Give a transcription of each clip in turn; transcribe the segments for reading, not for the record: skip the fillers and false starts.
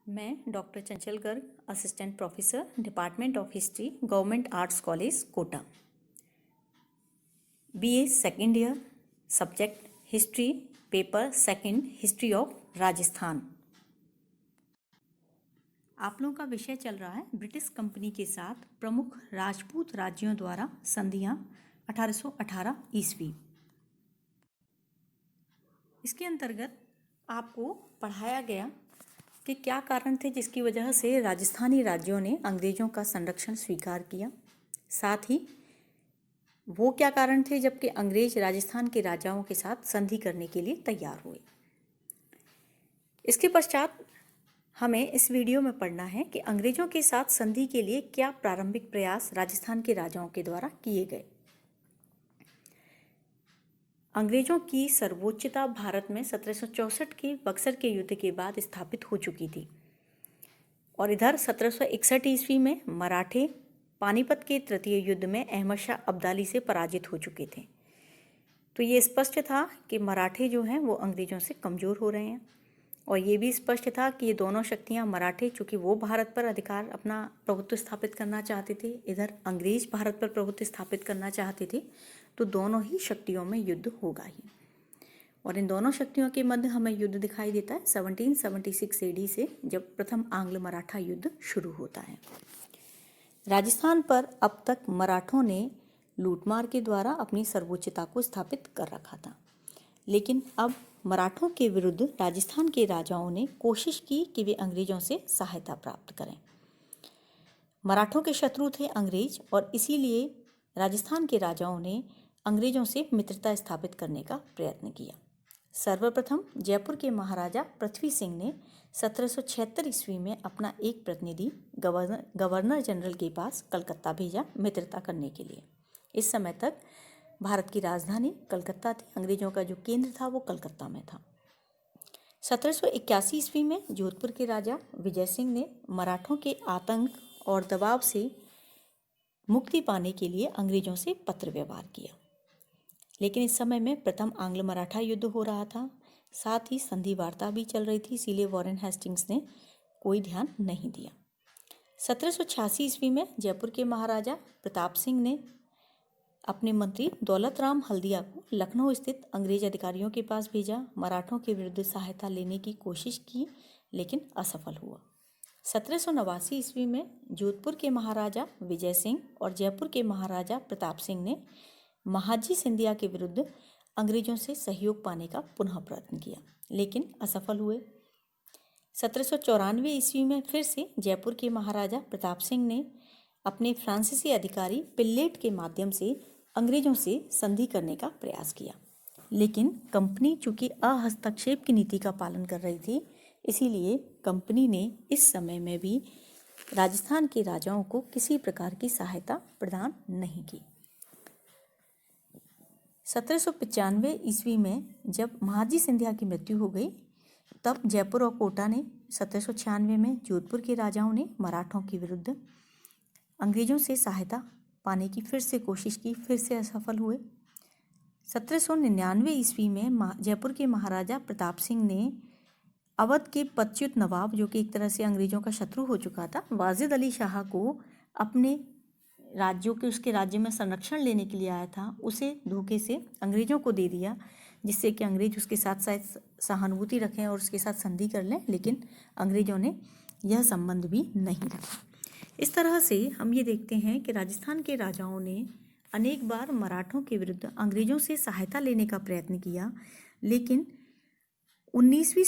मैं doctor Chanchal Garg, assistant professor, department of history, government arts college, Kota. BA second year, subject history, paper second, history of Rajasthan. आप लोगों का विषय चल रहा है ब्रिटिश कंपनी के साथ प्रमुख राजपूत राज्यों द्वारा संधियां 1818 ईस्वी। इसके अंतर्गत आपको पढ़ाया गया कि क्या कारण थे जिसकी वजह से राजस्थानी राज्यों ने अंग्रेजों का संरक्षण स्वीकार किया, साथ ही वो क्या कारण थे जबकि अंग्रेज राजस्थान के राजाओं के साथ संधि करने के लिए तैयार हुए। इसके पश्चात हमें इस वीडियो में पढ़ना है कि अंग्रेजों के साथ संधि के लिए क्या प्रारंभिक प्रयास राजस्थान के राजाओं के द्वारा किए गए। अंग्रेजों की सर्वोच्चता भारत में 1764 के बक्सर के युद्ध के बाद स्थापित हो चुकी थी और इधर 1761 ईस्वी में मराठे पानीपत के तृतीय युद्ध में अहमद शाह अब्दाली से पराजित हो चुके थे। तो ये स्पष्ट था कि मराठे जो हैं वो अंग्रेजों से कमज़ोर हो रहे हैं और ये भी स्पष्ट था कि ये दोनों शक्तियां, मराठे चूँकि वो भारत पर अधिकार अपना प्रभुत्व स्थापित करना चाहते थे, इधर अंग्रेज भारत पर प्रभुत्व स्थापित करना चाहते थे, तो दोनों ही शक्तियों में युद्ध होगा ही। और इन दोनों शक्तियों के मध्य हमें युद्ध दिखाई देता है 1776 AD से, जब प्रथम आंग्ल मराठा युद्ध शुरू होता है। राजस्थान पर अब तक मराठों ने लूटमार के द्वारा अपनी सर्वोच्चता को स्थापित कर रखा था, लेकिन अब मराठों के विरुद्ध राजस्थान के राजाओं ने कोशिश की कि वे अंग्रेजों से सहायता प्राप्त करें। मराठों के शत्रु थे अंग्रेज और इसीलिए राजस्थान के राजाओं ने अंग्रेजों से मित्रता स्थापित करने का प्रयत्न किया। सर्वप्रथम जयपुर के महाराजा पृथ्वी सिंह ने 1776 ईस्वी में अपना एक प्रतिनिधि गवर्नर जनरल के पास कलकत्ता भेजा मित्रता करने के लिए। इस समय तक भारत की राजधानी कलकत्ता थी, अंग्रेजों का जो केंद्र था वो कलकत्ता में था। 1781 ईस्वी में जोधपुर के राजा विजय सिंह ने मराठों के आतंक और दबाव से मुक्ति पाने के लिए अंग्रेजों से पत्र व्यवहार किया, लेकिन इस समय में प्रथम आंग्ल मराठा युद्ध हो रहा था, साथ ही संधि वार्ता भी चल रही थी, इसीलिए वॉरेन हेस्टिंग्स ने कोई ध्यान नहीं दिया। 1786 ईस्वी में जयपुर के महाराजा प्रताप सिंह ने अपने मंत्री दौलत राम हल्दिया को लखनऊ स्थित अंग्रेज अधिकारियों के पास भेजा, मराठों के विरुद्ध सहायता लेने की कोशिश की, लेकिन असफल हुआ। 1789 ईस्वी में जोधपुर के महाराजा विजय सिंह और जयपुर के महाराजा प्रताप सिंह ने महाजी सिंधिया के विरुद्ध अंग्रेजों से सहयोग पाने का पुनः प्रयत्न किया, लेकिन असफल हुए। 1794 ईस्वी में फिर से जयपुर के महाराजा प्रताप सिंह ने अपने फ्रांसीसी अधिकारी पिल्लेट के माध्यम से अंग्रेजों से संधि करने का प्रयास किया, लेकिन कंपनी चूंकि अहस्तक्षेप की नीति का पालन कर रही थी, इसीलिए कंपनी ने इस समय में भी राजस्थान के राजाओं को किसी प्रकार की सहायता प्रदान नहीं की। 1795 ईस्वी में जब महाजी सिंधिया की मृत्यु हो गई, तब जयपुर और कोटा ने 1796 में जोधपुर के राजाओं ने मराठों के विरुद्ध अंग्रेजों से सहायता पाने की फिर से कोशिश की, फिर से असफल हुए। 1799 ईस्वी में जयपुर के महाराजा प्रताप सिंह ने अवध के पदच्युत नवाब, जो कि एक तरह से अंग्रेजों का शत्रु हो चुका था, वाजिद अली शाह को अपने राज्यों के उसके राज्य में संरक्षण लेने के लिए आया था, उसे धोखे से अंग्रेजों को दे दिया, जिससे कि अंग्रेज उसके साथ साथ सहानुभूति रखें और उसके साथ संधि कर लें, लेकिन अंग्रेजों ने यह संबंध भी नहीं रखा। इस तरह से हम ये देखते हैं कि राजस्थान के राजाओं ने अनेक बार मराठों के विरुद्ध अंग्रेजों से सहायता लेने का प्रयत्न किया, लेकिन 18वीं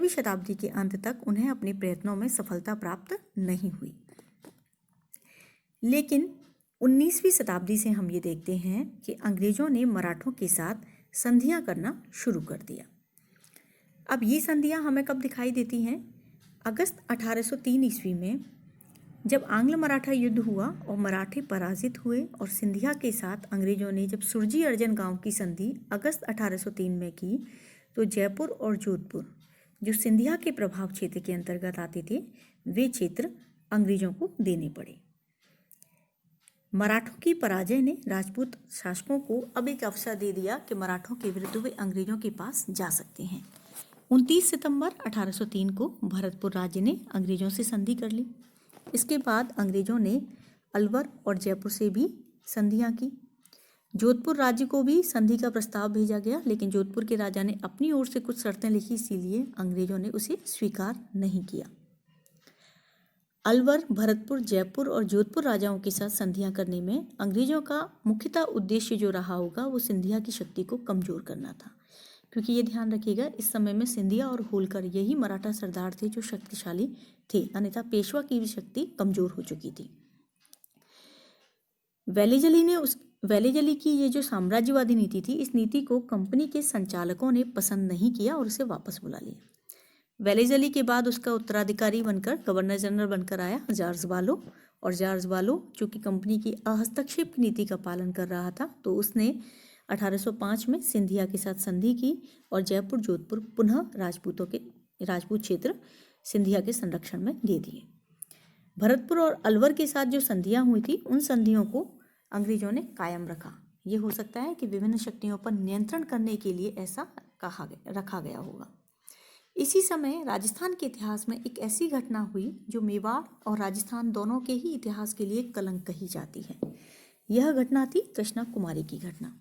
शताब्दी के अंत तक उन्हें अपने प्रयत्नों में सफलता प्राप्त नहीं हुई। लेकिन 19वीं शताब्दी से हम ये देखते हैं कि अंग्रेजों ने मराठों के साथ संधियां करना शुरू कर दिया। अब ये संधियां हमें कब दिखाई देती हैं? अगस्त 1803 ईस्वी में जब आंग्ल मराठा युद्ध हुआ और मराठे पराजित हुए और सिंधिया के साथ अंग्रेजों ने जब सुरजी अर्जन गांव की संधि अगस्त 1803 में की, तो जयपुर और जोधपुर जो सिंधिया के प्रभाव क्षेत्र के अंतर्गत आते थे, वे क्षेत्र अंग्रेजों को देने पड़े। मराठों की पराजय ने राजपूत शासकों को अब एक अवसर दे दिया कि मराठों के विरुद्ध वे अंग्रेजों के पास जा सकते हैं। 29 सितंबर 1803 को भरतपुर राज्य ने अंग्रेजों से संधि कर ली। इसके बाद अंग्रेजों ने अलवर और जयपुर से भी संधियां की। जोधपुर राज्य को भी संधि का प्रस्ताव भेजा गया, लेकिन जोधपुर के राजा ने अपनी ओर से कुछ शर्तें लिखी, इसीलिए अंग्रेजों ने उसे स्वीकार नहीं किया। अलवर, भरतपुर, जयपुर और जोधपुर राजाओं के साथ संधियां करने में अंग्रेजों का मुख्यतः उद्देश्य जो रहा होगा वो सिंधिया की शक्ति को कमजोर करना था, क्योंकि ये ध्यान रखिएगा इस समय में सिंधिया और होलकर यही मराठा सरदार थे जो शक्तिशाली थे, अन्यथा पेशवा की भी शक्ति कमजोर हो चुकी थी। वेलेजली की ये जो साम्राज्यवादी नीति थी, इस नीति को कंपनी के संचालकों ने पसंद नहीं किया और उसे वापस बुला लिया। वेलेजली के बाद उसका उत्तराधिकारी बनकर गवर्नर जनरल बनकर आया जॉर्ज बालो, और जॉर्ज बालो चूंकि कंपनी की हस्तक्षेप नीति का पालन कर रहा था, तो उसने 1805 में सिंधिया के साथ संधि की और जयपुर जोधपुर पुनः राजपूत क्षेत्र सिंधिया के संरक्षण में दे दिए। भरतपुर और अलवर के साथ जो संधियां हुई थी, उन संधियों को अंग्रेजों ने कायम रखा। ये हो सकता है कि विभिन्न शक्तियों पर नियंत्रण करने के लिए ऐसा रखा गया होगा। इसी समय राजस्थान के इतिहास में एक ऐसी घटना हुई जो मेवाड़ और राजस्थान दोनों के ही इतिहास के लिए कलंक कही जाती है। यह घटना थी कृष्णा कुमारी की घटना।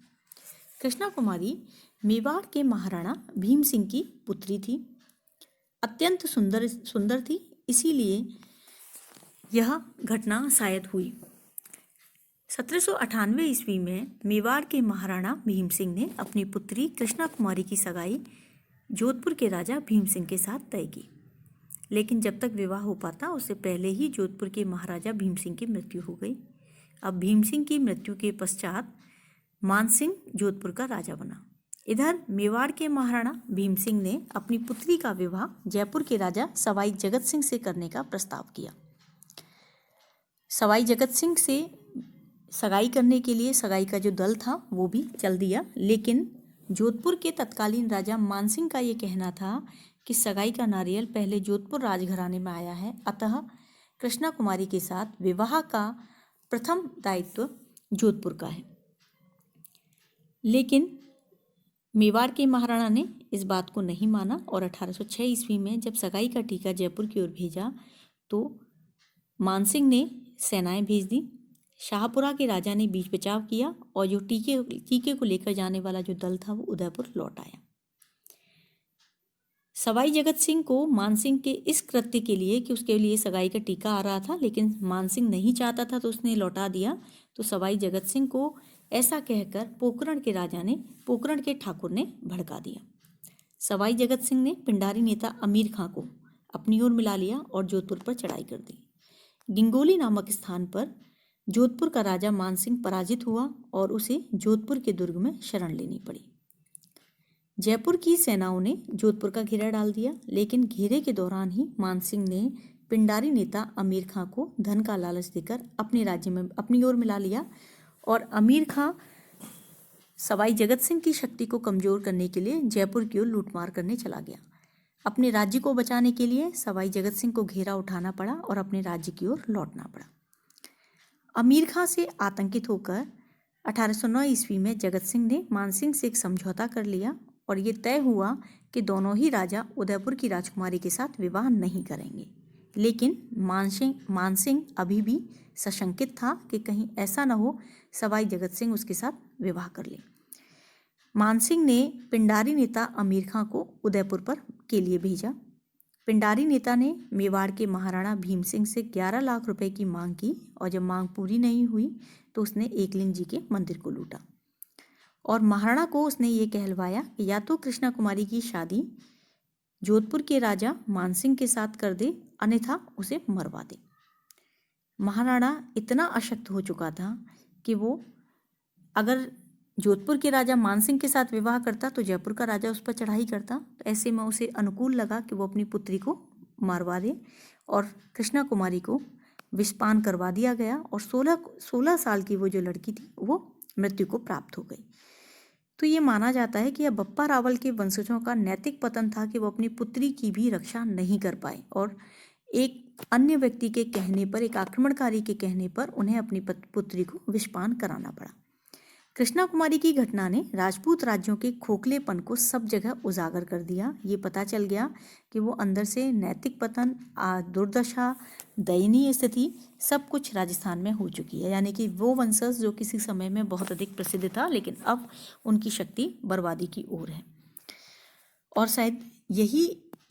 कृष्णा कुमारी मेवाड़ के महाराणा भीम सिंह की पुत्री थी। अत्यंत सुंदर थी, इसीलिए यह घटना शायद हुई। 1798 ईस्वी में मेवाड़ के महाराणा भीम सिंह ने अपनी पुत्री कृष्णा कुमारी की सगाई जोधपुर के राजा भीम सिंह के साथ तय की, लेकिन जब तक विवाह हो पाता उससे पहले ही जोधपुर के महाराजा भीम सिंह की मृत्यु हो गई। अब भीम सिंह की मृत्यु के पश्चात मानसिंह जोधपुर का राजा बना। इधर मेवाड़ के महाराणा भीम सिंह ने अपनी पुत्री का विवाह जयपुर के राजा सवाई जगत सिंह से करने का प्रस्ताव किया। सवाई जगत सिंह से सगाई करने के लिए सगाई का जो दल था वो भी चल दिया, लेकिन जोधपुर के तत्कालीन राजा मानसिंह का ये कहना था कि सगाई का नारियल पहले जोधपुर राजघराने में आया है, अतः कृष्णा कुमारी के साथ विवाह का प्रथम दायित्व जोधपुर का है। लेकिन मेवाड़ के महाराणा ने इस बात को नहीं माना और 1806 ईस्वी में जब सगाई का टीका जयपुर की ओर भेजा तो मानसिंह ने सेनाएं भेज दी। शाहपुरा के राजा ने बीच बचाव किया और जो टीके को लेकर जाने वाला जो दल था वो उदयपुर लौट आया। सवाई जगत सिंह को मानसिंह के इस कृत्य के लिए कि उसके लिए सगाई का टीका आ रहा था, लेकिन मानसिंह नहीं चाहता था तो उसने लौटा दिया। तो सवाई जगत सिंह को ऐसा कहकर पोकरण के ठाकुर ने भड़का दिया। सवाई जगत सिंह ने पिंडारी नेता अमीर खां को अपनी ओर मिला लिया और जोधपुर पर चढ़ाई कर दी। गिंगोली नामक स्थान पर जोधपुर का राजा मानसिंह पराजित हुआ और उसे जोधपुर के दुर्ग में शरण लेनी पड़ी। जयपुर की सेनाओं ने जोधपुर का घेरा डाल दिया, लेकिन घेरे के दौरान ही मानसिंह ने पिंडारी नेता अमीर खां को धन का लालच देकर अपने राज्य में अपनी ओर मिला लिया और अमीर खां सवाई जगत सिंह की शक्ति को कमजोर करने के लिए जयपुर की ओर लूटमार करने चला गया। अपने राज्य को बचाने के लिए सवाई जगत सिंह को घेरा उठाना पड़ा और अपने राज्य की ओर लौटना पड़ा। अमीर खां से आतंकित होकर 1809 ईस्वी में जगत सिंह ने मानसिंह से एक समझौता कर लिया और ये तय हुआ कि दोनों ही राजा उदयपुर की राजकुमारी के साथ विवाह नहीं करेंगे। लेकिन मानसिंह अभी भी सशंकित था कि कहीं ऐसा न हो सवाई जगत सिंह उसके साथ विवाह कर ले। मानसिंह ने पिंडारी नेता अमीर खां को उदयपुर के लिए भेजा। पिंडारी नेता ने मेवाड़ के महाराणा भीम सिंह से 11 लाख रुपए की मांग की और जब मांग पूरी नहीं हुई तो उसने एकलिंग जी के मंदिर को लूटा और महाराणा को उसने ये कहलवाया कि या तो कृष्णा कुमारी की शादी जोधपुर के राजा मानसिंह के साथ कर दे, अन्यथा उसे मरवा दे। महाराणा इतना अशक्त हो चुका था कि वो अगर जोधपुर के राजा मानसिंह के साथ विवाह करता तो जयपुर का राजा उस पर चढ़ाई करता। तो ऐसे में उसे अनुकूल लगा कि वो अपनी पुत्री को मारवा दे और कृष्णा कुमारी को विषपान करवा दिया गया और 16 साल की वो जो लड़की थी वो मृत्यु को प्राप्त हो गई। तो ये माना जाता है कि यह बप्पा रावल के वंशजों का नैतिक पतन था कि वो अपनी पुत्री की भी रक्षा नहीं कर पाए और एक अन्य व्यक्ति के कहने पर, एक आक्रमणकारी के कहने पर उन्हें अपनी पुत्री को विषपान कराना पड़ा। कृष्णा कुमारी की घटना ने राजपूत राज्यों के खोखलेपन को सब जगह उजागर कर दिया। ये पता चल गया कि वो अंदर से नैतिक पतन, दुर्दशा, दयनीय स्थिति सब कुछ राजस्थान में हो चुकी है। यानी कि वो वंशज जो किसी समय में बहुत अधिक प्रसिद्ध था, लेकिन अब उनकी शक्ति बर्बादी की ओर है। और शायद यही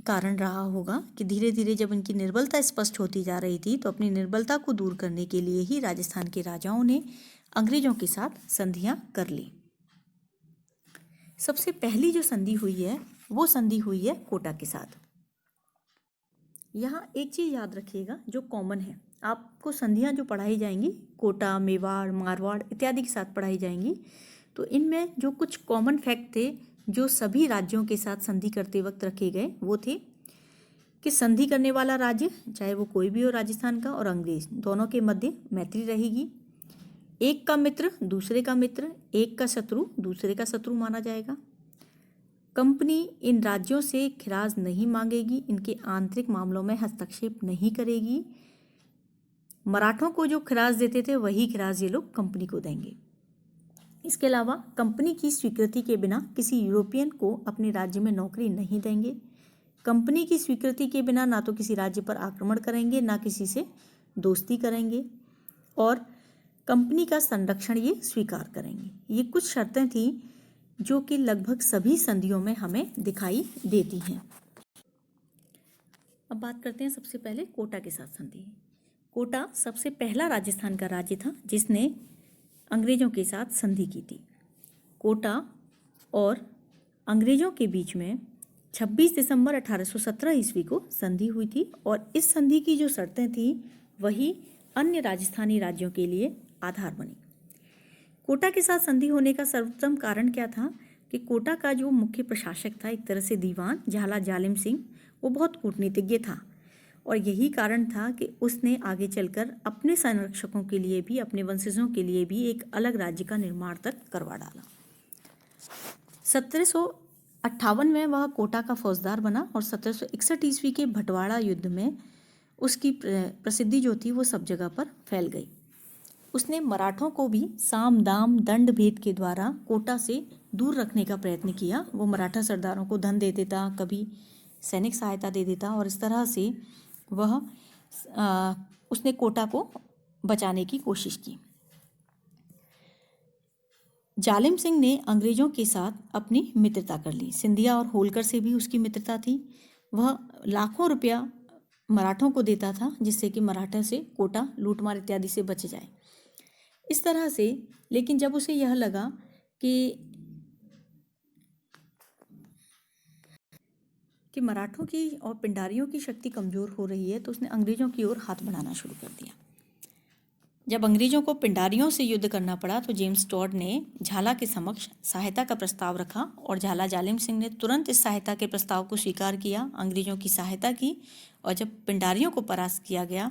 कारण रहा होगा कि धीरे धीरे जब इनकी निर्बलता स्पष्ट होती जा रही थी, तो अपनी निर्बलता को दूर करने के लिए ही राजस्थान के राजाओं ने अंग्रेजों के साथ संधियां कर ली। सबसे पहली जो संधि हुई है वो संधि हुई है कोटा के साथ। यहाँ एक चीज याद रखिएगा जो कॉमन है, आपको संधियां जो पढ़ाई जाएंगी कोटा, मेवाड़, मारवाड़ इत्यादि के साथ पढ़ाई जाएंगी, तो इनमें जो कुछ कॉमन फैक्ट थे जो सभी राज्यों के साथ संधि करते वक्त रखे गए, वो थे कि संधि करने वाला राज्य, चाहे वो कोई भी हो, राजस्थान का और अंग्रेज दोनों के मध्य मैत्री रहेगी। एक का मित्र दूसरे का मित्र, एक का शत्रु दूसरे का शत्रु माना जाएगा। कंपनी इन राज्यों से खिराज नहीं मांगेगी, इनके आंतरिक मामलों में हस्तक्षेप नहीं करेगी। मराठों को जो खिराज देते थे वही खिराज ये लोग कंपनी को देंगे। इसके अलावा कंपनी की स्वीकृति के बिना किसी यूरोपियन को अपने राज्य में नौकरी नहीं देंगे। कंपनी की स्वीकृति के बिना ना तो किसी राज्य पर आक्रमण करेंगे, ना किसी से दोस्ती करेंगे, और कंपनी का संरक्षण ये स्वीकार करेंगे। ये कुछ शर्तें थी जो कि लगभग सभी संधियों में हमें दिखाई देती हैं। अब बात करते हैं सबसे पहले कोटा के साथ संधि। कोटा सबसे पहला राजस्थान का राज्य था जिसने अंग्रेजों के साथ संधि की थी। कोटा और अंग्रेजों के बीच में 26 दिसंबर 1817 ईस्वी को संधि हुई थी, और इस संधि की जो शर्तें थी वही अन्य राजस्थानी राज्यों के लिए आधार बनी। कोटा के साथ संधि होने का सर्वोत्तम कारण क्या था कि कोटा का जो मुख्य प्रशासक था, एक तरह से दीवान झाला जालिम सिंह, वो बहुत कूटनीतिज्ञ था, और यही कारण था कि उसने आगे चलकर अपने संरक्षकों के लिए भी, अपने वंशजों के लिए भी एक अलग राज्य का निर्माण तक करवा डाला। 1758 में वह कोटा का फौजदार बना, और 1761 ईस्वी के भटवाड़ा युद्ध में उसकी प्रसिद्धि जो थी वो सब जगह पर फैल गई। उसने मराठों को भी साम दाम दंड भेद के द्वारा कोटा से दूर रखने का प्रयत्न किया। वो मराठा सरदारों को धन दे देता, कभी सैनिक सहायता दे देता, और इस तरह से वह उसने कोटा को बचाने की कोशिश की। जालिम सिंह ने अंग्रेजों के साथ अपनी मित्रता कर ली। सिंधिया और होलकर से भी उसकी मित्रता थी। वह लाखों रुपया मराठों को देता था जिससे कि मराठा से कोटा लूटमार इत्यादि से बच जाए। इस तरह से, लेकिन जब उसे यह लगा कि मराठों की और पिंडारियों की शक्ति कमज़ोर हो रही है, तो उसने अंग्रेजों की ओर हाथ बढ़ाना शुरू कर दिया। जब अंग्रेजों को पिंडारियों से युद्ध करना पड़ा, तो जेम्स टॉड ने झाला के समक्ष सहायता का प्रस्ताव रखा, और झाला जालिम सिंह ने तुरंत इस सहायता के प्रस्ताव को स्वीकार किया, अंग्रेजों की सहायता की। और जब पिंडारियों को परास्त किया गया,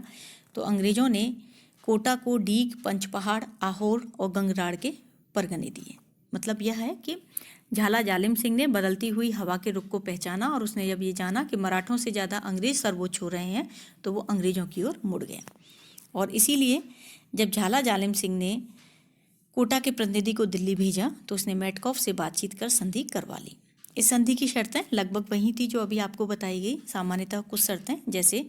तो अंग्रेजों ने कोटा को डीग, पंचपहाड़, आहोर और गंगराड़ के परगने दिए। मतलब यह है कि झाला जालिम सिंह ने बदलती हुई हवा के रुख को पहचाना, और उसने जब ये जाना कि मराठों से ज़्यादा अंग्रेज सर्वोच्च हो रहे हैं, तो वो अंग्रेजों की ओर मुड़ गया। और इसीलिए जब झाला जालिम सिंह ने कोटा के प्रतिनिधि को दिल्ली भेजा, तो उसने मेटकॉफ से बातचीत कर संधि करवा ली। इस संधि की शर्तें लगभग वही थी जो अभी आपको बताई गई। सामान्यतः कुछ शर्तें, जैसे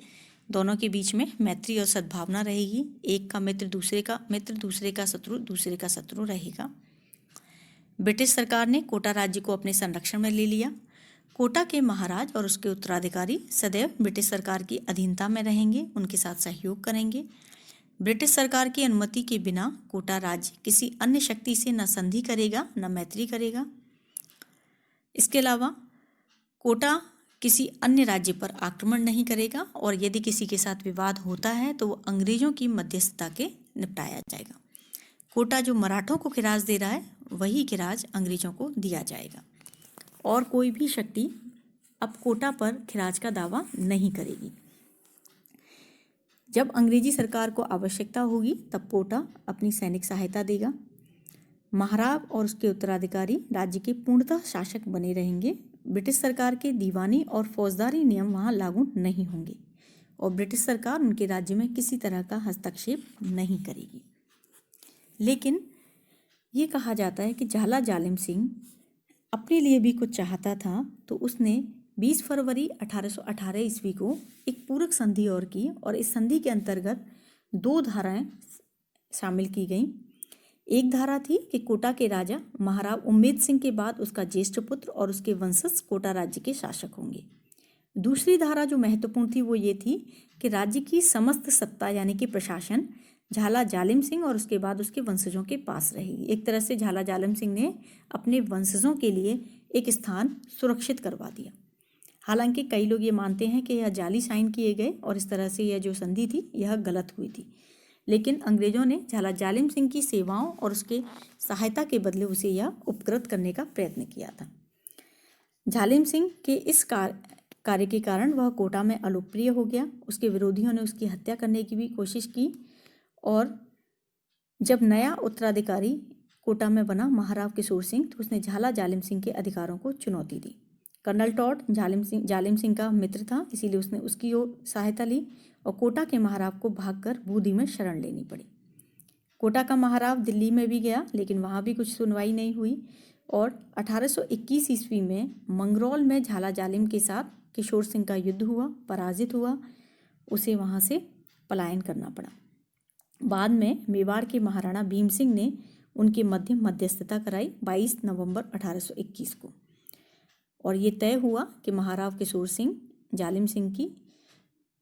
दोनों के बीच में मैत्री और सद्भावना रहेगी, एक का मित्र दूसरे का मित्र, दूसरे का शत्रु दूसरे का शत्रु रहेगा। ब्रिटिश सरकार ने कोटा राज्य को अपने संरक्षण में ले लिया। कोटा के महाराज और उसके उत्तराधिकारी सदैव ब्रिटिश सरकार की अधीनता में रहेंगे, उनके साथ सहयोग करेंगे। ब्रिटिश सरकार की अनुमति के बिना कोटा राज्य किसी अन्य शक्ति से न संधि करेगा न मैत्री करेगा। इसके अलावा कोटा किसी अन्य राज्य पर आक्रमण नहीं करेगा, और यदि किसी के साथ विवाद होता है तो वो अंग्रेजों की मध्यस्थता के निपटाया जाएगा। कोटा जो मराठों को खिराज दे रहा है वही खिराज अंग्रेजों को दिया जाएगा, और कोई भी शक्ति अब कोटा पर खिराज का दावा नहीं करेगी। जब अंग्रेजी सरकार को आवश्यकता होगी तब कोटा अपनी सैनिक सहायता देगा। महाराज और उसके उत्तराधिकारी राज्य के पूर्णतः शासक बने रहेंगे। ब्रिटिश सरकार के दीवानी और फौजदारी नियम वहाँ लागू नहीं होंगे, और ब्रिटिश सरकार उनके राज्य में किसी तरह का हस्तक्षेप नहीं करेगी। लेकिन ये कहा जाता है कि झाला जालिम सिंह अपने लिए भी कुछ चाहता था, तो उसने 20 फरवरी 1818 ईस्वी को एक पूरक संधि और की, और इस संधि के अंतर्गत 2 धाराएं शामिल की गईं। एक धारा थी कि कोटा के राजा महाराव उम्मेद सिंह के बाद उसका ज्येष्ठ पुत्र और उसके वंशज कोटा राज्य के शासक होंगे। दूसरी धारा जो महत्वपूर्ण थी वो ये थी कि राज्य की समस्त सत्ता यानी कि प्रशासन झाला जालिम सिंह और उसके बाद उसके वंशजों के पास रहेगी। एक तरह से झाला जालिम सिंह ने अपने वंशजों के लिए एक स्थान सुरक्षित करवा दिया। हालांकि कई लोग ये मानते हैं कि यह जाली साइन किए गए और इस तरह से यह जो संधि थी यह गलत हुई थी, लेकिन अंग्रेजों ने झाला जालिम सिंह की सेवाओं और उसके सहायता के बदले उसे यह उपकृत करने का प्रयत्न किया था। जालिम सिंह के इस कार्य के कारण वह कोटा में अलोकप्रिय हो गया। उसके विरोधियों ने उसकी हत्या करने की भी कोशिश की, और जब नया उत्तराधिकारी कोटा में बना महाराव किशोर सिंह, तो उसने झाला जालिम सिंह के अधिकारों को चुनौती दी। कर्नल टॉड जालिम सिंह का मित्र था, इसीलिए उसने उसकी ओर सहायता ली और कोटा के महाराव को भागकर बूंदी में शरण लेनी पड़ी। कोटा का महाराव दिल्ली में भी गया, लेकिन वहाँ भी कुछ सुनवाई नहीं हुई, और 1821 ईस्वी में मंगरौल में झाला जालिम के साथ किशोर सिंह का युद्ध हुआ, पराजित हुआ, उसे वहाँ से पलायन करना पड़ा। बाद में मेवाड़ के महाराणा भीम सिंह ने उनके मध्यस्थता कराई 22 नवंबर 1821 को, और ये तय हुआ कि महाराव किशोर सिंह जालिम सिंह की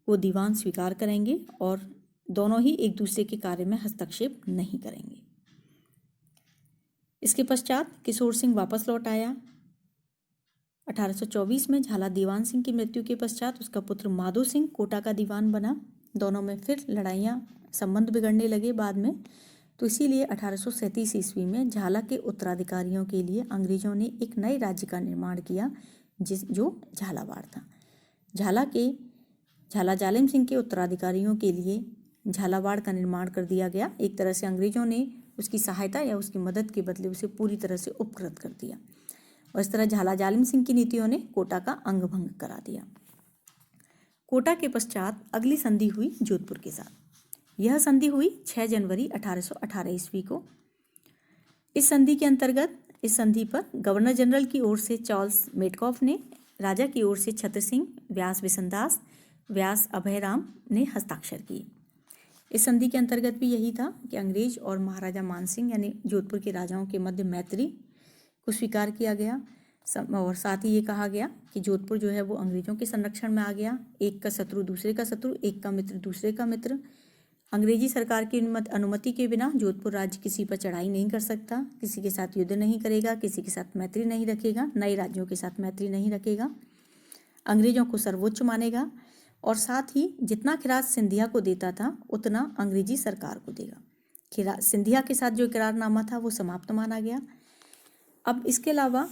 वो दीवान स्वीकार करेंगे और दोनों ही एक दूसरे के कार्य में हस्तक्षेप नहीं करेंगे। इसके पश्चात किशोर सिंह वापस लौट आया। 1824 में झाला दीवान सिंह की मृत्यु के पश्चात उसका पुत्र माधो सिंह कोटा का दीवान बना। दोनों में फिर लड़ाइयाँ, संबंध बिगड़ने लगे बाद में, तो इसीलिए 1837 ईस्वी में झाला के उत्तराधिकारियों के लिए अंग्रेजों ने एक नए राज्य का निर्माण किया, जो झालावाड़ था। झाला जालिम सिंह के उत्तराधिकारियों के लिए झालावाड़ का निर्माण कर दिया गया। एक तरह से अंग्रेजों ने उसकी सहायता या उसकी मदद के बदले उसे पूरी तरह से उपकृत कर दिया, और इस तरह झाला जालिम सिंह की नीतियों ने कोटा का अंग भंग करा दिया। कोटा के पश्चात अगली संधि हुई जोधपुर के साथ। यह संधि हुई 6 जनवरी 1818 ईस्वी को। इस संधि के अंतर्गत इस संधि पर गवर्नर जनरल की ओर से चार्ल्स मेटकॉफ ने, राजा की ओर से छत्र सिंह, व्यास बिशनदास, व्यास अभयराम ने हस्ताक्षर किए। इस संधि के अंतर्गत भी यही था कि अंग्रेज और महाराजा मानसिंह यानी जोधपुर के राजाओं के मध्य मैत्री को स्वीकार किया गया, और साथ ही ये कहा गया कि जोधपुर जो है वो अंग्रेजों के संरक्षण में आ गया। एक का शत्रु दूसरे का शत्रु, एक का मित्र दूसरे का मित्र। अंग्रेजी सरकार की अनुमति के बिना जोधपुर राज्य किसी पर चढ़ाई नहीं कर सकता, किसी के साथ युद्ध नहीं करेगा, किसी के साथ मैत्री नहीं रखेगा, नए राज्यों के साथ मैत्री नहीं रखेगा, अंग्रेजों को सर्वोच्च मानेगा, और साथ ही जितना खिराज सिंधिया को देता था उतना अंग्रेजी सरकार को देगा। सिंधिया के साथ जो करारनामा था वो समाप्त माना गया। अब इसके अलावा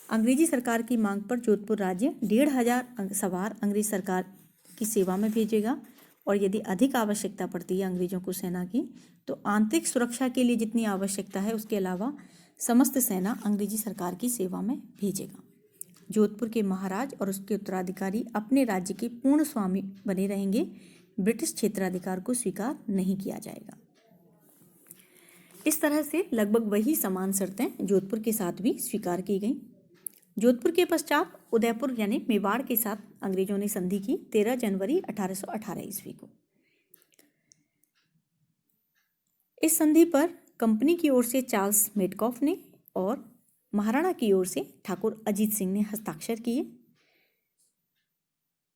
अंग्रेजी सरकार की मांग पर जोधपुर राज्य 1500 सवार अंग्रेज सरकार की सेवा में भेजेगा, और यदि अधिक आवश्यकता पड़ती है अंग्रेजों को सेना की, तो आंतरिक सुरक्षा के लिए जितनी आवश्यकता है उसके अलावा समस्त सेना अंग्रेजी सरकार की सेवा में भेजेगा। जोधपुर के महाराज और उसके उत्तराधिकारी अपने राज्य के पूर्ण स्वामी बने रहेंगे, ब्रिटिश क्षेत्राधिकार को स्वीकार नहीं किया जाएगा। इस तरह से लगभग वही समान शर्तें जोधपुर के साथ भी स्वीकार की गईं। जोधपुर के पश्चात उदयपुर यानी मेवाड़ के साथ अंग्रेजों ने संधि की 13 जनवरी 1818 ईस्वी को। इस संधि पर कंपनी की ओर से चार्ल्स मेटकॉफ ने और महाराणा की ओर से ठाकुर अजीत सिंह ने हस्ताक्षर किए।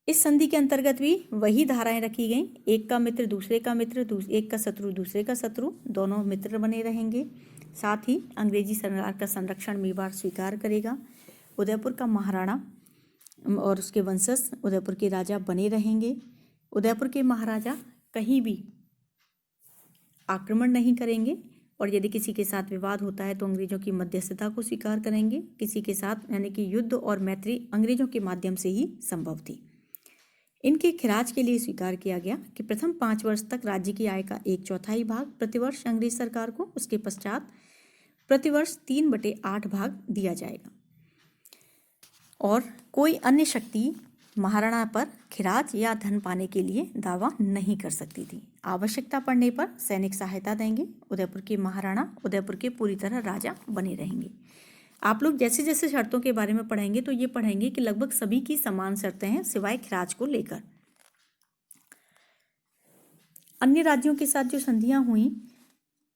इस संधि के अंतर्गत भी वही धाराएं रखी गईं, एक का मित्र दूसरे का मित्र, एक का शत्रु दूसरे का शत्रु, दोनों मित्र बने रहेंगे। साथ ही अंग्रेजी सरकार का संरक्षण मेवाड़ स्वीकार करेगा। उदयपुर का महाराणा और उसके वंशज उदयपुर के राजा बने रहेंगे। उदयपुर के महाराजा कहीं भी आक्रमण नहीं करेंगे, और यदि किसी के साथ विवाद होता है तो अंग्रेजों की मध्यस्थता को स्वीकार करेंगे। किसी के साथ यानी कि युद्ध और मैत्री अंग्रेजों के माध्यम से ही संभव थी। इनके खिराज के लिए स्वीकार किया गया कि प्रथम 5 वर्ष तक राज्य की आय का 1/4 भाग प्रतिवर्ष अंग्रेज सरकार को, उसके पश्चात प्रतिवर्ष 3/8 भाग दिया जाएगा, और कोई अन्य शक्ति महाराणा पर खिराज या धन पाने के लिए दावा नहीं कर सकती थी। आवश्यकता पड़ने पर सैनिक सहायता देंगे। उदयपुर के महाराणा उदयपुर के पूरी तरह राजा बने रहेंगे। आप लोग जैसे जैसे शर्तों के बारे में पढ़ेंगे तो ये पढ़ेंगे कि लगभग सभी की समान शर्तें हैं सिवाय खिराज को लेकर। अन्य राज्यों के साथ जो संधियां हुई,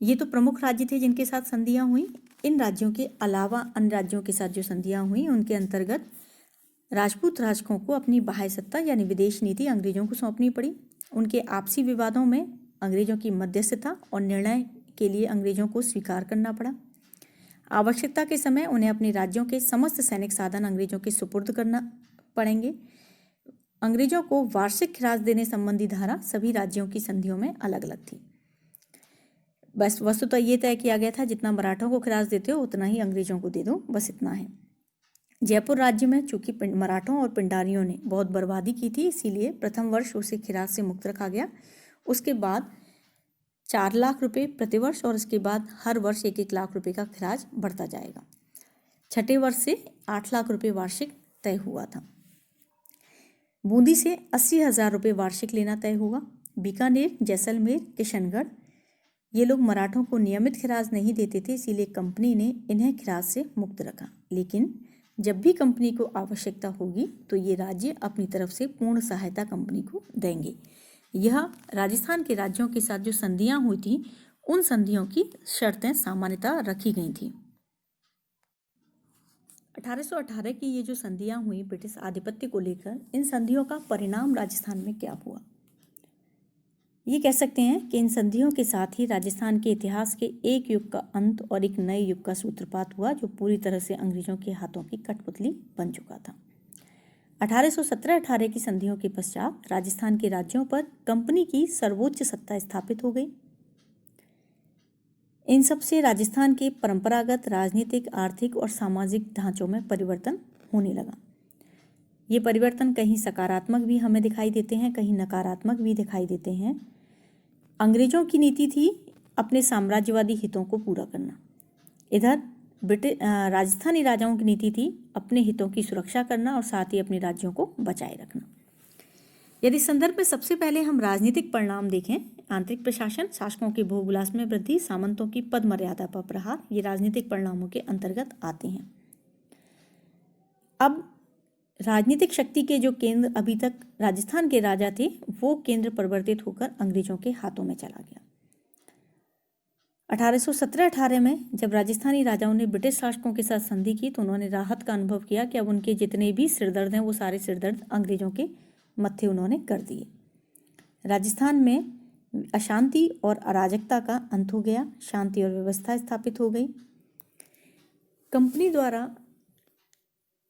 ये तो प्रमुख राज्य थे जिनके साथ संधियां हुई। इन राज्यों के अलावा अन्य राज्यों के साथ जो संधियां हुई उनके अंतर्गत राजपूत राजकों को अपनी बाह्य सत्ता यानी विदेश नीति अंग्रेजों को सौंपनी पड़ी। उनके आपसी विवादों में अंग्रेजों की मध्यस्थता और निर्णय के लिए अंग्रेजों को स्वीकार करना पड़ा। आवश्यकता के समय उन्हें अपने राज्यों के समस्त सैनिक साधन अंग्रेजों के सुपुर्द करना पड़ेंगे। अंग्रेजों को वार्षिक खिराज देने संबंधी धारा सभी राज्यों की संधियों में अलग अलग थी। बस वस्तुतः ये तय किया गया था जितना मराठों को खिराज देते हो उतना ही अंग्रेजों को दे दो, बस इतना है। जयपुर राज्य में चूंकि मराठों और पिंडारियों ने बहुत बर्बादी की थी, इसीलिए प्रथम वर्ष उसे खिराज से मुक्त रखा गया। उसके बाद 4 लाख रुपए प्रतिवर्ष और उसके बाद हर वर्ष 1-1 लाख रुपए का खिराज बढ़ता जाएगा। छठे वर्ष से 8 लाख रुपए वार्षिक तय हुआ था। बूंदी से 80,000 रुपये वार्षिक लेना तय हुआ। बीकानेर, जैसलमेर, किशनगढ़ ये लोग मराठों को नियमित खिराज नहीं देते थे, इसीलिए कंपनी ने इन्हें खिराज से मुक्त रखा। लेकिन जब भी कंपनी को आवश्यकता होगी तो ये राज्य अपनी तरफ से पूर्ण सहायता कंपनी को देंगे। यह राजस्थान के राज्यों के साथ जो संधियां हुई थी उन संधियों की शर्तें सामान्यतः रखी गई थी। 1818 की ये जो संधियां हुई ब्रिटिश आधिपत्य को लेकर, इन संधियों का परिणाम राजस्थान में क्या हुआ? ये कह सकते हैं कि इन संधियों के साथ ही राजस्थान के इतिहास के एक युग का अंत और एक नए युग का सूत्रपात हुआ, जो पूरी तरह से अंग्रेजों के हाथों की कठपुतली बन चुका था। 1817-18 की संधियों के पश्चात राजस्थान के राज्यों पर कंपनी की सर्वोच्च सत्ता स्थापित हो गई। इन सब से राजस्थान के परंपरागत राजनीतिक, आर्थिक और सामाजिक ढांचों में परिवर्तन होने लगा। ये परिवर्तन कहीं सकारात्मक भी हमें दिखाई देते हैं, कहीं नकारात्मक भी दिखाई देते हैं। अंग्रेजों की नीति थी अपने साम्राज्यवादी हितों को पूरा करना। इधर राजस्थानी राजाओं की नीति थी अपने हितों की सुरक्षा करना और साथ ही अपने राज्यों को बचाए रखना। यदि संदर्भ में सबसे पहले हम राजनीतिक परिणाम देखें, आंतरिक प्रशासन, शासकों के भोगविलास में वृद्धि, सामंतों की पद मर्यादा पर प्रहार, ये राजनीतिक परिणामों के अंतर्गत आते हैं। अब राजनीतिक शक्ति के जो केंद्र अभी तक राजस्थान के राजा थे, वो केंद्र परिवर्तित होकर अंग्रेजों के हाथों में चला गया। 1817-18 में जब राजस्थानी राजाओं ने ब्रिटिश शासकों के साथ संधि की तो उन्होंने राहत का अनुभव किया कि अब उनके जितने भी सिरदर्द हैं वो सारे सिरदर्द अंग्रेजों के मत्थे उन्होंने कर दिए। राजस्थान में अशांति और अराजकता का अंत हो गया, शांति और व्यवस्था स्थापित हो गई। कंपनी द्वारा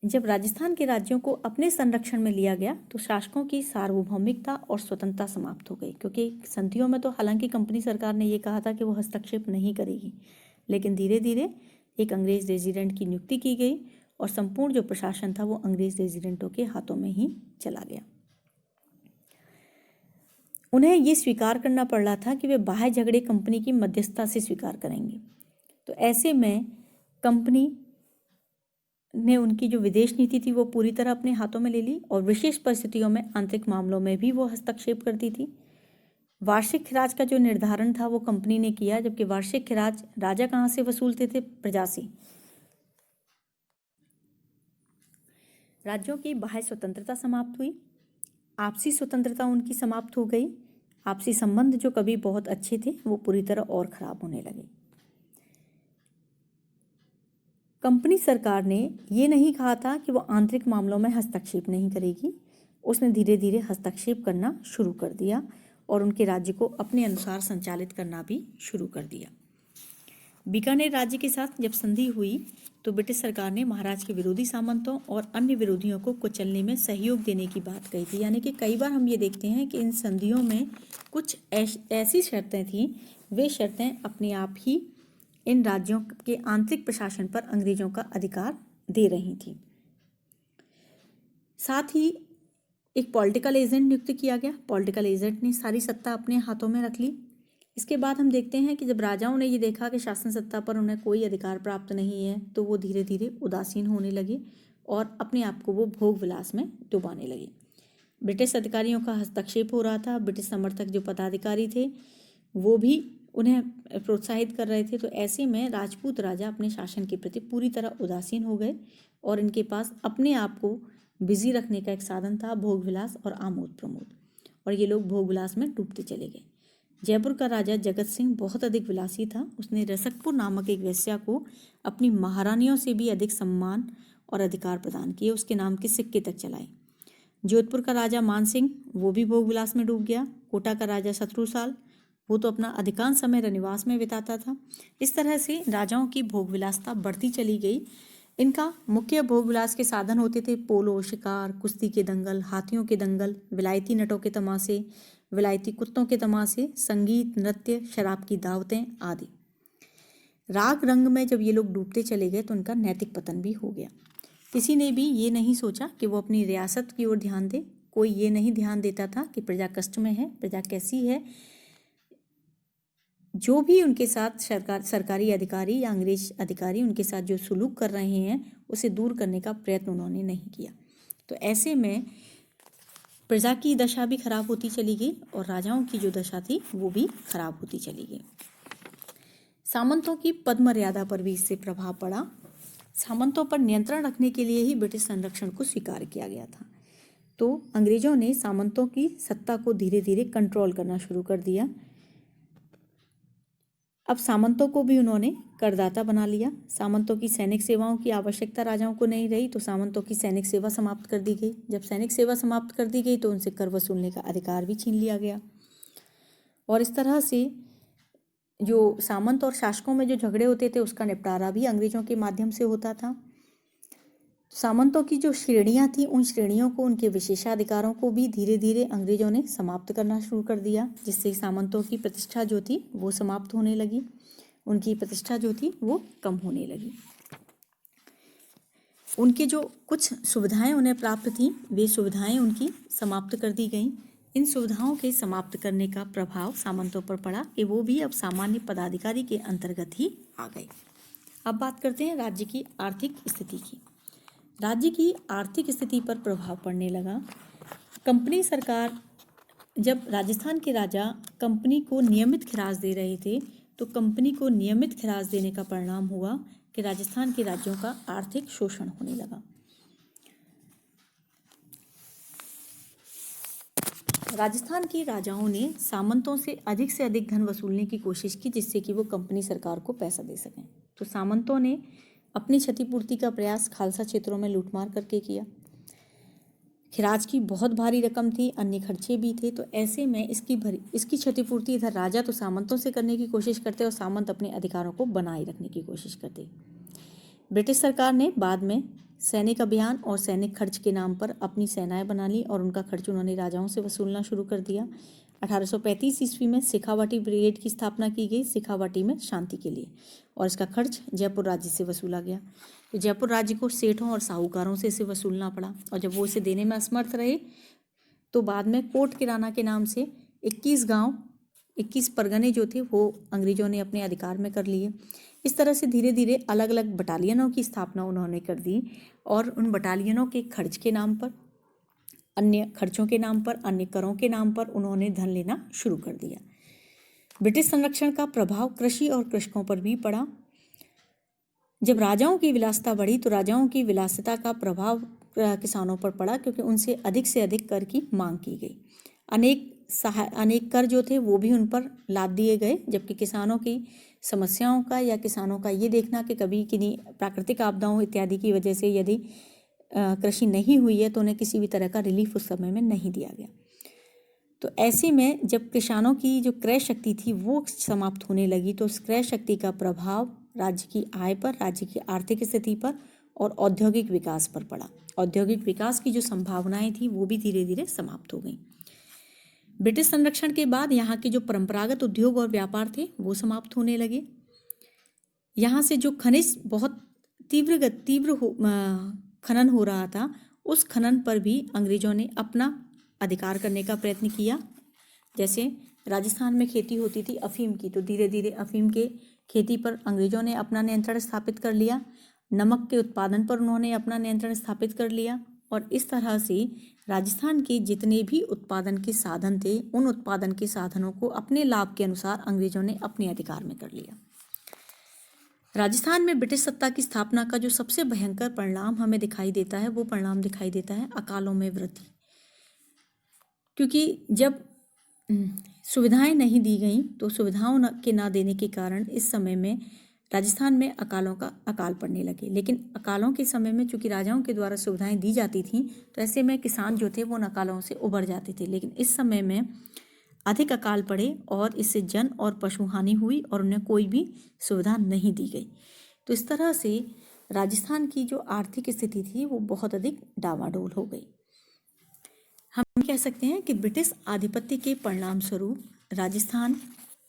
जब राजस्थान के राज्यों को अपने संरक्षण में लिया गया तो शासकों की सार्वभौमिकता और स्वतंत्रता समाप्त हो गई, क्योंकि संधियों में तो हालांकि कंपनी सरकार ने ये कहा था कि वो हस्तक्षेप नहीं करेगी, लेकिन धीरे धीरे एक अंग्रेज रेजिडेंट की नियुक्ति की गई और संपूर्ण जो प्रशासन था वो अंग्रेज रेजिडेंटों के हाथों में ही चला गया। उन्हें ये स्वीकार करना पड़ रहा था कि वे बाह्य झगड़े कंपनी की मध्यस्थता से स्वीकार करेंगे। तो ऐसे में कंपनी ने उनकी जो विदेश नीति थी वो पूरी तरह अपने हाथों में ले ली और विशेष परिस्थितियों में आंतरिक मामलों में भी वो हस्तक्षेप करती थी। वार्षिक खिराज का जो निर्धारण था वो कंपनी ने किया, जबकि वार्षिक खिराज राजा कहाँ से वसूलते थे? प्रजा से। राज्यों की बाह्य स्वतंत्रता समाप्त हुई, आपसी स्वतंत्रता उनकी समाप्त हो गई। आपसी संबंध जो कभी बहुत अच्छे थे वो पूरी तरह और खराब होने लगे। कंपनी सरकार ने ये नहीं कहा था कि वो आंतरिक मामलों में हस्तक्षेप नहीं करेगी, उसने धीरे धीरे हस्तक्षेप करना शुरू कर दिया और उनके राज्य को अपने अनुसार संचालित करना भी शुरू कर दिया। बीकानेर राज्य के साथ जब संधि हुई तो ब्रिटिश सरकार ने महाराज के विरोधी सामंतों और अन्य विरोधियों को कुचलने में सहयोग देने की बात कही थी। यानी कि कई बार हम ये देखते हैं कि इन संधियों में कुछ ऐसी शर्तें थीं, वे शर्तें अपने आप ही इन राज्यों के आंतरिक प्रशासन पर अंग्रेजों का अधिकार दे रही थी। साथ ही एक पॉलिटिकल एजेंट नियुक्त किया गया। पॉलिटिकल एजेंट ने सारी सत्ता अपने हाथों में रख ली। इसके बाद हम देखते हैं कि जब राजाओं ने ये देखा कि शासन सत्ता पर उन्हें कोई अधिकार प्राप्त नहीं है तो वो धीरे धीरे उदासीन होने लगे और अपने आप को वो भोग विलास में डुबाने लगे। ब्रिटिश अधिकारियों का हस्तक्षेप हो रहा था। ब्रिटिश समर्थक जो पदाधिकारी थे वो भी उन्हें प्रोत्साहित कर रहे थे। तो ऐसे में राजपूत राजा अपने शासन के प्रति पूरी तरह उदासीन हो गए और इनके पास अपने आप को बिजी रखने का एक साधन था भोग विलास और आमोद प्रमोद, और ये लोग भोग विलास में डूबते चले गए। जयपुर का राजा जगत सिंह बहुत अधिक विलासी था। उसने रसकपुर नामक एक वेश्या को अपनी महारानियों से भी अधिक सम्मान और अधिकार प्रदान किए, उसके नाम के सिक्के तक चलाए। जोधपुर का राजा मानसिंह वो भी भोग विलास में डूब गया। कोटा का राजा शत्रुसाल वो तो अपना अधिकांश समय रनिवास में बिताता था। इस तरह से राजाओं की भोग विलासता बढ़ती चली गई। इनका मुख्य भोग विलास के साधन होते थे पोलो, शिकार, कुश्ती के दंगल, हाथियों के दंगल, विलायती नटों के तमाशे, विलायती कुत्तों के तमाशे, संगीत, नृत्य, शराब की दावतें आदि। राग रंग में जब ये लोग डूबते चले गए तो उनका नैतिक पतन भी हो गया। किसी ने भी ये नहीं सोचा कि वो अपनी रियासत की ओर ध्यान दे। कोई ये नहीं ध्यान देता था कि प्रजा कष्ट में है, प्रजा कैसी है। जो भी उनके साथ सरकारी अधिकारी या अंग्रेज अधिकारी उनके साथ जो सुलूक कर रहे हैं उसे दूर करने का प्रयत्न उन्होंने नहीं किया। तो ऐसे में प्रजा की दशा भी खराब होती चली गई और राजाओं की जो दशा थी वो भी खराब होती चली गई। सामंतों की पद मर्यादा पर भी इससे प्रभाव पड़ा। सामंतों पर नियंत्रण रखने के लिए ही ब्रिटिश संरक्षण को स्वीकार किया गया था। तो अंग्रेजों ने सामंतों की सत्ता को धीरे धीरे कंट्रोल करना शुरू कर दिया। अब सामंतों को भी उन्होंने करदाता बना लिया। सामंतों की सैनिक सेवाओं की आवश्यकता राजाओं को नहीं रही तो सामंतों की सैनिक सेवा समाप्त कर दी गई। जब सैनिक सेवा समाप्त कर दी गई तो उनसे कर वसूलने का अधिकार भी छीन लिया गया। और इस तरह से जो सामंत और शासकों में जो झगड़े होते थे उसका निपटारा भी अंग्रेजों के माध्यम से होता था। सामंतों की जो श्रेणियां थी उन श्रेणियों को, उनके विशेषाधिकारों को भी धीरे धीरे अंग्रेजों ने समाप्त करना शुरू कर दिया, जिससे सामंतों की प्रतिष्ठा जो थी वो समाप्त होने लगी, उनकी प्रतिष्ठा जो थी वो कम होने लगी। उनके जो कुछ सुविधाएं उन्हें प्राप्त थीं वे सुविधाएं उनकी समाप्त कर दी गईं। इन सुविधाओं के समाप्त करने का प्रभाव सामंतों पर पड़ा कि वो भी अब सामान्य पदाधिकारी के अंतर्गत ही आ गए। अब बात करते हैं राज्य की आर्थिक स्थिति की। राज्य की आर्थिक स्थिति पर प्रभाव पड़ने लगा। कंपनी सरकार, जब राजस्थान के राजा कंपनी को नियमित खिराज दे रहे थे तो कंपनी को नियमित खिराज देने का परिणाम हुआ कि राजस्थान के राज्यों का आर्थिक शोषण होने लगा। राजस्थान के राजाओं ने सामंतों से अधिक धन वसूलने की कोशिश की जिससे कि वो कंपनी सरकार को पैसा दे सकें। तो सामंतों ने अपनी क्षतिपूर्ति का प्रयास खालसा क्षेत्रों में लूटमार करके किया। खिराज की बहुत भारी रकम थी, अन्य खर्चे भी थे। तो ऐसे में इसकी क्षतिपूर्ति इधर राजा तो सामंतों से करने की कोशिश करते और सामंत अपने अधिकारों को बनाए रखने की कोशिश करते। ब्रिटिश सरकार ने बाद में सैनिक अभियान और सैनिक खर्च के नाम पर अपनी सेनाएं बना ली और उनका खर्च उन्होंने राजाओं से वसूलना शुरू कर दिया। 1835 ईस्वी में सिखावाटी ब्रिगेड की स्थापना की गई सिखावाटी में शांति के लिए, और इसका खर्च जयपुर राज्य से वसूला गया। तो जयपुर राज्य को सेठों और साहूकारों से इसे वसूलना पड़ा, और जब वो इसे देने में असमर्थ रहे तो बाद में कोट किराना के नाम से 21 गांव, 21 परगने जो थे वो अंग्रेजों ने अपने अधिकार में कर लिए। इस तरह से धीरे धीरे अलग अलग बटालियनों की स्थापना उन्होंने कर दी और उन बटालियनों के खर्च के नाम पर, अन्य खर्चों के नाम पर, अन्य करों के नाम पर उन्होंने धन लेना शुरू कर दिया। ब्रिटिश संरक्षण का प्रभाव कृषि और कृषकों पर भी पड़ा। जब राजाओं की विलासिता बढ़ी तो राजाओं की विलासिता का प्रभाव किसानों पर पड़ा, क्योंकि उनसे अधिक कर की मांग की गई। अनेक कर जो थे वो भी उन पर लाद दिए गए, जबकि किसानों की समस्याओं का या किसानों का ये देखना कि कभी किन्हीं प्राकृतिक आपदाओं इत्यादि की वजह से यदि कृषि नहीं हुई है तो उन्हें किसी भी तरह का रिलीफ उस समय में नहीं दिया गया। तो ऐसे में जब किसानों की जो क्रय शक्ति थी वो समाप्त होने लगी तो उस क्रय शक्ति का प्रभाव राज्य की आय पर, राज्य की आर्थिक स्थिति पर और औद्योगिक विकास पर पड़ा। औद्योगिक विकास की जो संभावनाएं थी वो भी धीरे धीरे समाप्त हो गई। ब्रिटिश संरक्षण के बाद यहाँ के जो परंपरागत उद्योग और व्यापार थे वो समाप्त होने लगे। यहाँ से जो खनिज बहुत तीव्र खनन हो रहा था उस खनन पर भी अंग्रेजों ने अपना अधिकार करने का प्रयत्न किया। जैसे राजस्थान में खेती होती थी अफीम की, तो धीरे धीरे अफीम के खेती पर अंग्रेजों ने अपना नियंत्रण स्थापित कर लिया। नमक के उत्पादन पर उन्होंने अपना नियंत्रण स्थापित कर लिया और इस तरह से राजस्थान के जितने भी उत्पादन के साधन थे उन उत्पादन के साधनों को अपने लाभ के अनुसार अंग्रेजों ने अपने अधिकार में कर लिया। राजस्थान में ब्रिटिश सत्ता की स्थापना का जो सबसे भयंकर परिणाम हमें दिखाई देता है वो परिणाम दिखाई देता है अकालों में वृद्धि। क्योंकि जब सुविधाएं नहीं दी गई तो सुविधाओं के ना देने के कारण इस समय में राजस्थान में अकालों का अकाल पड़ने लगे। लेकिन अकालों के समय में चूंकि राजाओं के द्वारा सुविधाएं दी जाती थीं तो ऐसे में किसान जो थे वो उन अकालों से उबर जाते थे। लेकिन इस समय में अधिक अकाल पड़े और इससे जन और पशु हानि हुई और उन्हें कोई भी सुविधा नहीं दी गई। तो इस तरह से राजस्थान की जो आर्थिक स्थिति थी वो बहुत अधिक डावाडोल हो गई। हम कह सकते हैं कि ब्रिटिश आधिपत्य के परिणाम स्वरूप राजस्थान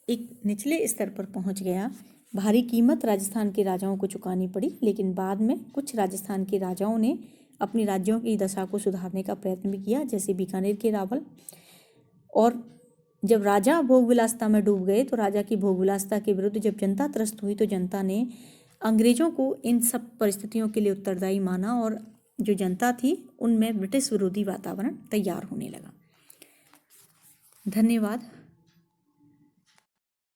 एक निचले स्तर पर पहुंच गया। भारी कीमत राजस्थान के राजाओं को चुकानी पड़ी, लेकिन बाद में कुछ राजस्थान के राजाओं ने अपने राज्यों की दशा को सुधारने का प्रयत्न भी किया, जैसे बीकानेर के रावल। और जब राजा भोगविलासता में डूब गए तो राजा की भोगविलासता के विरुद्ध जब जनता त्रस्त हुई तो जनता ने अंग्रेजों को इन सब परिस्थितियों के लिए उत्तरदायी माना और जो जनता थी उनमें ब्रिटिश विरोधी वातावरण तैयार होने लगा। धन्यवाद।